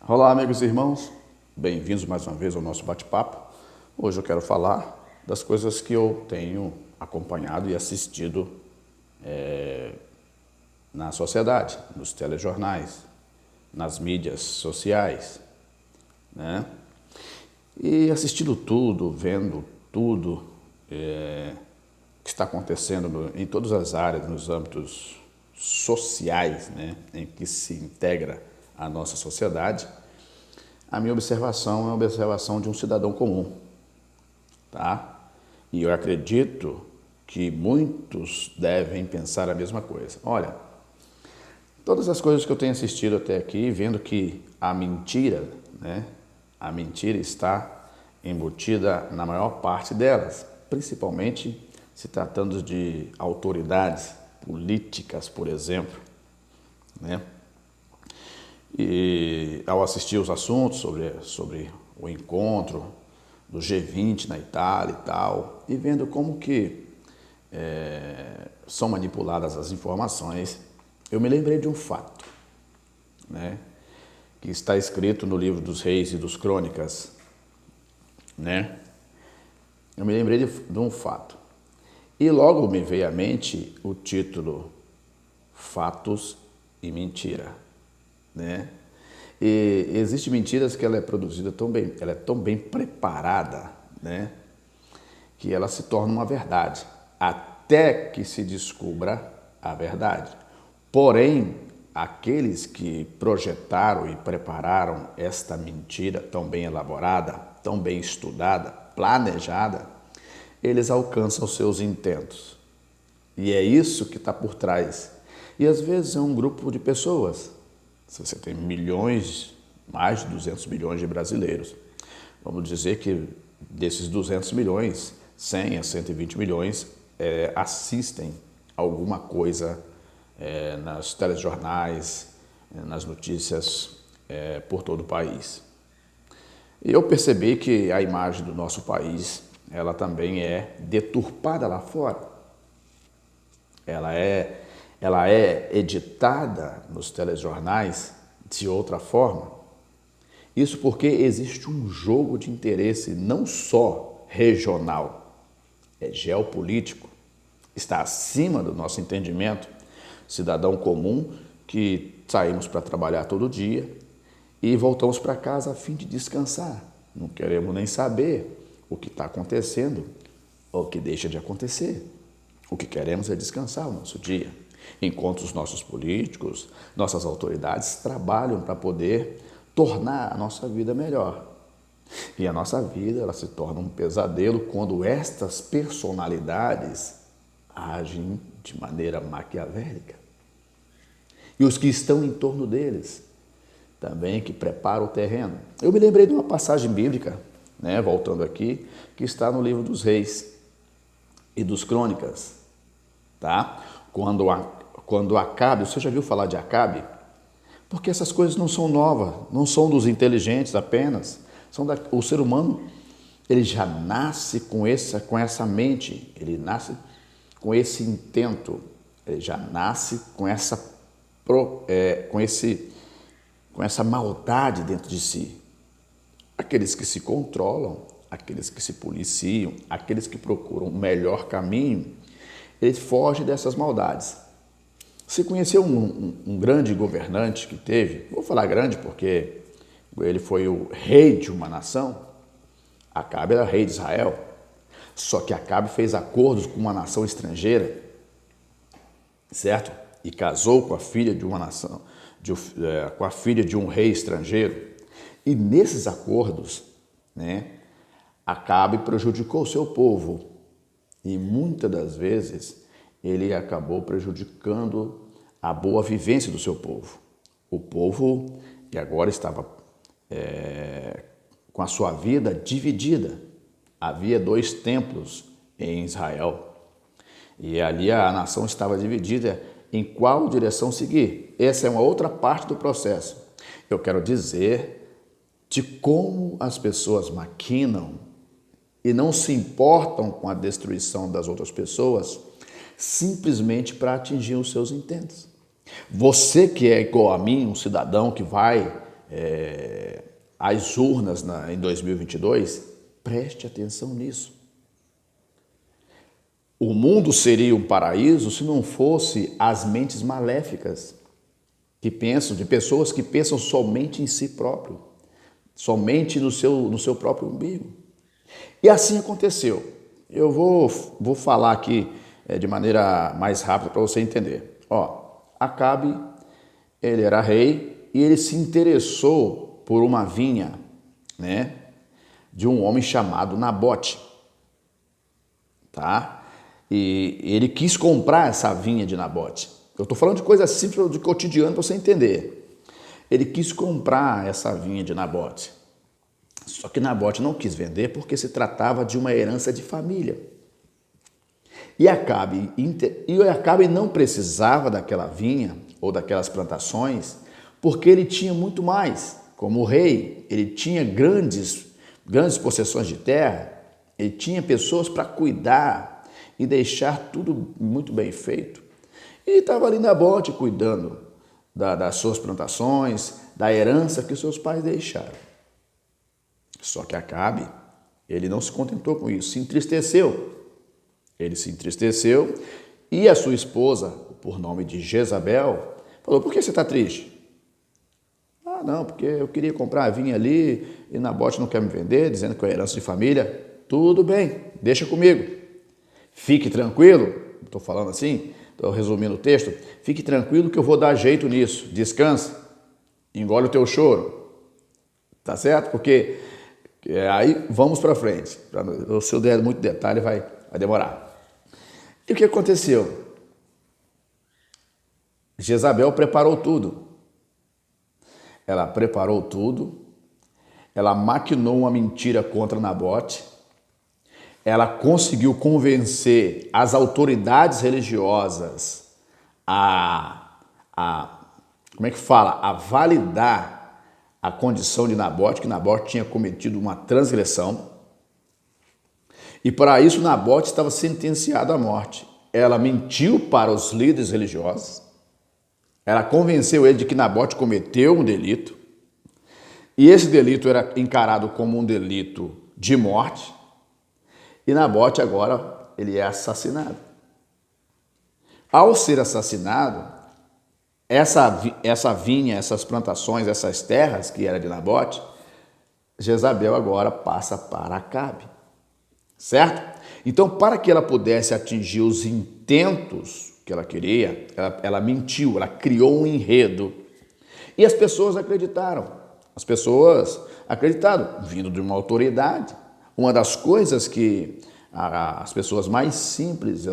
Olá, amigos e irmãos, bem-vindos mais uma vez ao nosso bate-papo. Hoje eu quero falar das coisas que eu tenho acompanhado e assistido na sociedade, nos telejornais, nas mídias sociais, né? E assistindo tudo, vendo tudo que está acontecendo em todas as áreas, nos âmbitos sociais, né, em que se integra a nossa sociedade, a minha observação é a observação de um cidadão comum, tá? E eu acredito que muitos devem pensar a mesma coisa. Olha, todas as coisas que eu tenho assistido até aqui, vendo que a mentira, né, a mentira está embutida na maior parte delas, principalmente se tratando de autoridades políticas, por exemplo, né? E ao assistir os assuntos sobre o encontro do G20 na Itália e tal, e vendo como que são manipuladas as informações, eu me lembrei de um fato, né, que está escrito no livro dos Reis e dos Crônicas, né? Eu me lembrei de um fato. E logo me veio à mente o título Fatos e Mentira, né? E existe mentiras que ela é produzida tão bem, ela é tão bem preparada, né, que ela se torna uma verdade, até que se descubra a verdade. Porém, aqueles que projetaram e prepararam esta mentira tão bem elaborada, tão bem estudada, planejada, eles alcançam os seus intentos. E é isso que está por trás. E às vezes é um grupo de pessoas. Se você tem milhões, mais de 200 milhões de brasileiros, vamos dizer que desses 200 milhões, 100 a 120 milhões assistem alguma coisa nas telejornais, nas notícias por todo o país. E eu percebi que a imagem do nosso país, ela também é deturpada lá fora. Ela é editada nos telejornais de outra forma. Isso porque existe um jogo de interesse não só regional, é geopolítico, está acima do nosso entendimento, cidadão comum que saímos para trabalhar todo dia e voltamos para casa a fim de descansar. Não queremos nem saber o que está acontecendo ou o que deixa de acontecer. O que queremos é descansar o nosso dia. Enquanto os nossos políticos, nossas autoridades trabalham para poder tornar a nossa vida melhor. E a nossa vida ela se torna um pesadelo quando estas personalidades agem de maneira maquiavélica. E os que estão em torno deles também que preparam o terreno. Eu me lembrei de uma passagem bíblica, né, voltando aqui, que está no livro dos Reis e dos Crônicas, tá? Quando Acabe, você já viu falar de Acabe? Porque essas coisas não são novas, não são dos inteligentes apenas, o ser humano, ele já nasce com essa mente, ele nasce com esse intento, ele já nasce com essa maldade dentro de si. Aqueles que se controlam, aqueles que se policiam, aqueles que procuram o melhor caminho, eles fogem dessas maldades. Você conheceu um grande governante que teve, vou falar grande porque ele foi o rei de uma nação, Acabe era rei de Israel, só que Acabe fez acordos com uma nação estrangeira, certo? E casou com a filha de uma nação, com a filha de um rei estrangeiro. E nesses acordos, né, Acabe prejudicou o seu povo. E muitas das vezes ele acabou prejudicando a boa vivência do seu povo. O povo que agora estava com a sua vida dividida. Havia 2 templos em Israel. E ali a nação estava dividida em qual direção seguir. Essa é uma outra parte do processo. Eu quero dizer de como as pessoas maquinam e não se importam com a destruição das outras pessoas simplesmente para atingir os seus intentos. Você que é igual a mim, um cidadão que vai às urnas em 2022, preste atenção nisso. O mundo seria um paraíso se não fosse as mentes maléficas de pessoas que pensam somente em si próprio, somente no seu próprio umbigo. E assim aconteceu. Eu vou falar aqui de maneira mais rápida para você entender. Acabe, ele era rei e ele se interessou por uma vinha, né, de um homem chamado Nabote, tá? E ele quis comprar essa vinha de Nabote. Eu estou falando de coisa simples, de cotidiano, para você entender. Ele quis comprar essa vinha de Nabote. Só que Nabote não quis vender porque se tratava de uma herança de família. E Acabe não precisava daquela vinha ou daquelas plantações porque ele tinha muito mais. Como rei, ele tinha grandes possessões de terra, ele tinha pessoas para cuidar e deixar tudo muito bem feito. E estava ali Nabote cuidando das suas plantações, da herança que seus pais deixaram. Só que Acabe, ele não se contentou com isso, se entristeceu. Ele se entristeceu e a sua esposa, por nome de Jezabel, falou: por que você está triste? Ah, não, porque eu queria comprar a vinha ali e Nabote não quer me vender, dizendo que é herança de família. Tudo bem, deixa comigo. Fique tranquilo, estou falando assim, estou resumindo o texto. Fique tranquilo que eu vou dar jeito nisso. Descansa, engole o teu choro. Tá certo? Porque aí vamos para frente. Se eu der muito detalhe, vai demorar. E o que aconteceu? Jezabel preparou tudo. Ela preparou tudo. Ela maquinou uma mentira contra Nabote. Ela conseguiu convencer as autoridades religiosas como é que fala? A validar a condição de Nabote, que Nabote tinha cometido uma transgressão. E para isso Nabote estava sentenciado à morte. Ela mentiu para os líderes religiosos. Ela convenceu ele de que Nabote cometeu um delito. E esse delito era encarado como um delito de morte. E Nabote agora ele é assassinado. Ao ser assassinado, essa vinha, essas plantações, essas terras que era de Nabote, Jezabel agora passa para Acabe. Certo? Então, para que ela pudesse atingir os intentos que ela queria, ela mentiu, ela criou um enredo. E as pessoas acreditaram. As pessoas acreditaram, vindo de uma autoridade. Uma das coisas que as pessoas mais simples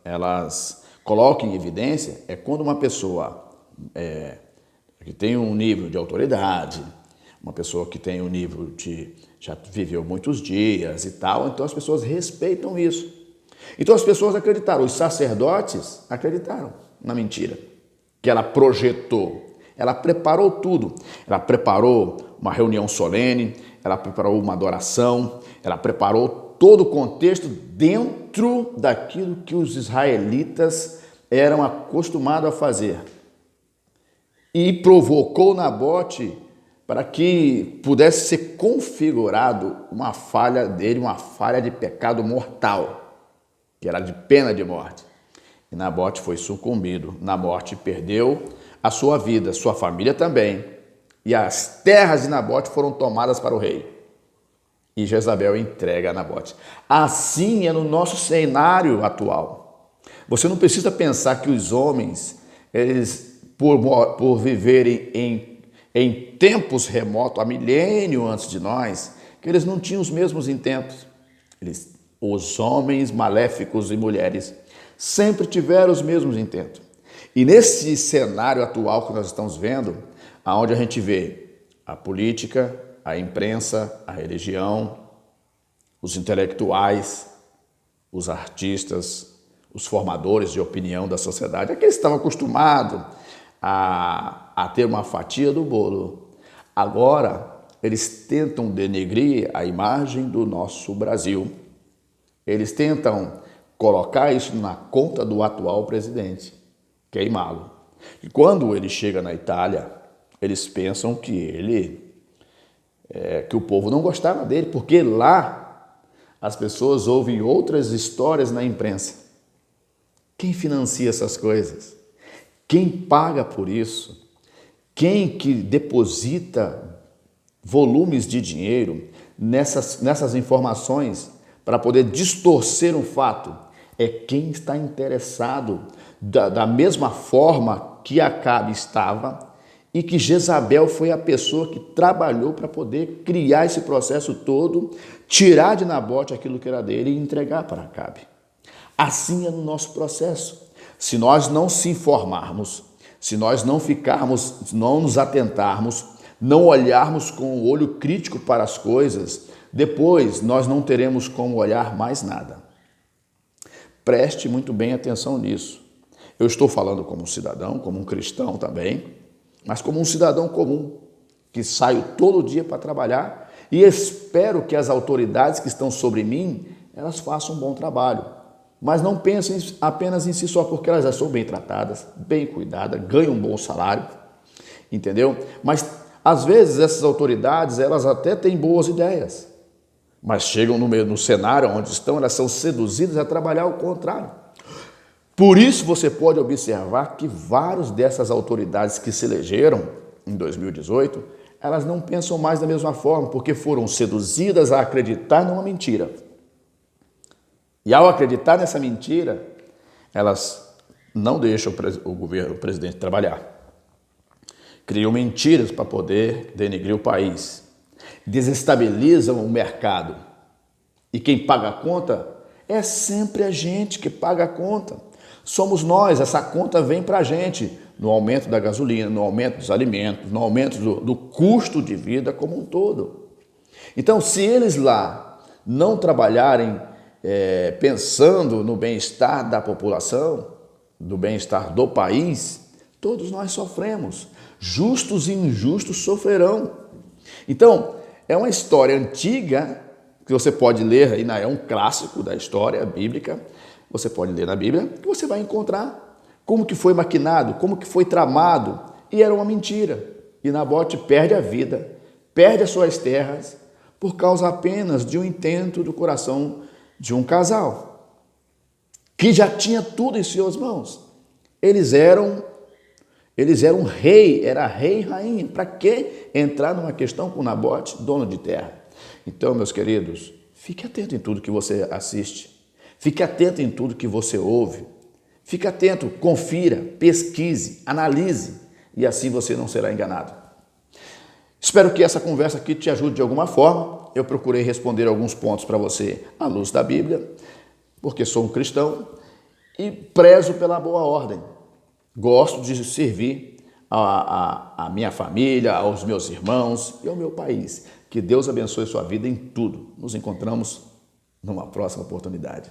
elas colocam em evidência é quando uma pessoa que tem um nível de autoridade, uma pessoa que tem um nível de já viveu muitos dias e tal, então as pessoas respeitam isso. Então as pessoas acreditaram, os sacerdotes acreditaram na mentira que ela projetou. Ela preparou tudo. Ela preparou uma reunião solene, ela preparou uma adoração, ela preparou todo o contexto dentro daquilo que os israelitas eram acostumados a fazer. E provocou Nabote para que pudesse ser configurado uma falha dele, uma falha de pecado mortal, que era de pena de morte. E Nabote foi sucumbido. Nabote perdeu a sua vida, sua família também. E as terras de Nabote foram tomadas para o rei. E Jezabel entrega a Nabote. Assim é no nosso cenário atual. Você não precisa pensar que os homens, eles, por viverem em tempos remotos, há milênio antes de nós, que eles não tinham os mesmos intentos. Os homens maléficos e mulheres sempre tiveram os mesmos intentos. E nesse cenário atual que nós estamos vendo, aonde a gente vê a política, a imprensa, a religião, os intelectuais, os artistas, os formadores de opinião da sociedade, aqueles que estavam acostumados a ter uma fatia do bolo. Agora, eles tentam denegrir a imagem do nosso Brasil. Eles tentam colocar isso na conta do atual presidente, queimá-lo. E quando ele chega na Itália, eles pensam que o povo não gostava dele, porque lá as pessoas ouvem outras histórias na imprensa. Quem financia essas coisas? Quem paga por isso? Quem que deposita volumes de dinheiro nessas informações para poder distorcer um fato? É quem está interessado da mesma forma que Acabe estava e que Jezabel foi a pessoa que trabalhou para poder criar esse processo todo, tirar de Nabote aquilo que era dele e entregar para Acabe. Assim é no nosso processo. Se nós não se informarmos, se nós não nos atentarmos, não olharmos com o olho crítico para as coisas, depois nós não teremos como olhar mais nada. Preste muito bem atenção nisso. Eu estou falando como um cidadão, como um cristão também, mas como um cidadão comum, que saio todo dia para trabalhar e espero que as autoridades que estão sobre mim, elas façam um bom trabalho. Mas não pensem apenas em si só, porque elas já são bem tratadas, bem cuidadas, ganham um bom salário, entendeu? Mas, às vezes, essas autoridades, elas até têm boas ideias, mas chegam no cenário onde estão, elas são seduzidas a trabalhar ao contrário. Por isso, você pode observar que várias dessas autoridades que se elegeram em 2018, elas não pensam mais da mesma forma, porque foram seduzidas a acreditar numa mentira. E ao acreditar nessa mentira, elas não deixam o presidente trabalhar. Criam mentiras para poder denegrir o país. Desestabilizam o mercado. E quem paga a conta é sempre a gente que paga a conta. Somos nós, essa conta vem para a gente no aumento da gasolina, no aumento dos alimentos, no aumento do custo de vida como um todo. Então, se eles lá não trabalharem pensando no bem-estar da população, do bem-estar do país, todos nós sofremos. Justos e injustos sofrerão. Então, é uma história antiga que você pode ler, aí é um clássico da história bíblica, você pode ler na Bíblia, que você vai encontrar como que foi maquinado, como que foi tramado, e era uma mentira. E Nabote perde a vida, perde as suas terras, por causa apenas de um intento do coração de um casal, que já tinha tudo em suas mãos. Eles eram rei, era rei e rainha. Para que entrar numa questão com Nabote, dono de terra? Então, meus queridos, fique atento em tudo que você assiste. Fique atento em tudo que você ouve. Fique atento, confira, pesquise, analise, e assim você não será enganado. Espero que essa conversa aqui te ajude de alguma forma. Eu procurei responder alguns pontos para você à luz da Bíblia, porque sou um cristão e prezo pela boa ordem. Gosto de servir a minha família, aos meus irmãos e ao meu país. Que Deus abençoe sua vida em tudo. Nos encontramos numa próxima oportunidade.